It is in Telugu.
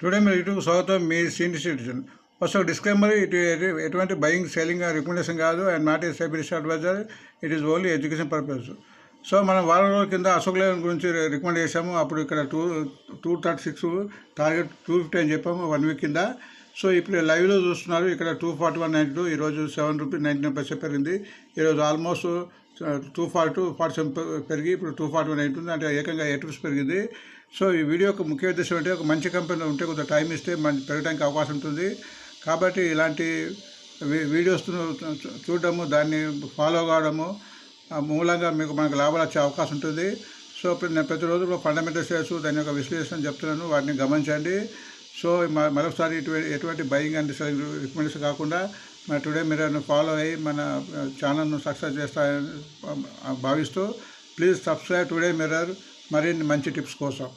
టుడే మీరు యూట్యూబ్ స్వాగతం. మీ సీనియర్ సిటిజన్. ఫస్ట్ ఒక డిస్క్లైమర్, ఎటువంటి బయింగ్ సెల్లింగ్ రికమెండేషన్ కాదు and not a SEBI advisor. It is only education purpose. So మనం వారం రోజుల కింద అశోక్ లేలాండ్ గురించి రికమెండ్ చేసాము. అప్పుడు ఇక్కడ 236 టార్గెట్ 250 అని చెప్పాము 1 వీక్ కింద. సో ఇప్పుడు లైవ్లో చూస్తున్నారు, ఇక్కడ 241.92, ఈరోజు ₹7.99 పెరిగింది. ఈరోజు ఆల్మోస్ట్ 242.47 పెరిగి ఇప్పుడు 241.90 అంటే ఏకంగా 8 రూపీస్ పెరిగింది. సో ఈ వీడియో యొక్క ముఖ్య ఉద్దేశం అంటే, ఒక మంచి కంపెనీ ఉంటే కొంత టైం ఇస్తే మంచి పెరగడానికి అవకాశం ఉంటుంది. కాబట్టి ఇలాంటి వీడియోస్ చూడడము, దాన్ని ఫాలో కావడము మూలంగా మనకు లాభాలు వచ్చే అవకాశం ఉంటుంది. సో నేను ప్రతిరోజు ఫండమెంటల్ షేర్స్ దాని యొక్క విశ్లేషణ చెప్తున్నాను, వాటిని గమనించండి. సో మరొకసారి ఎటువంటి బయింగ్ అండ్ సెల్లింగ్ రికమెండేషన్ కాకుండా మన టుడే మిర్రర్ను ఫాలో అయ్యి మన ఛానల్ను సక్సెస్ చేస్తారని భావిస్తూ ప్లీజ్ సబ్స్క్రైబ్ టుడే మిర్రర్ మరిన్ని మంచి టిప్స్ కోసం.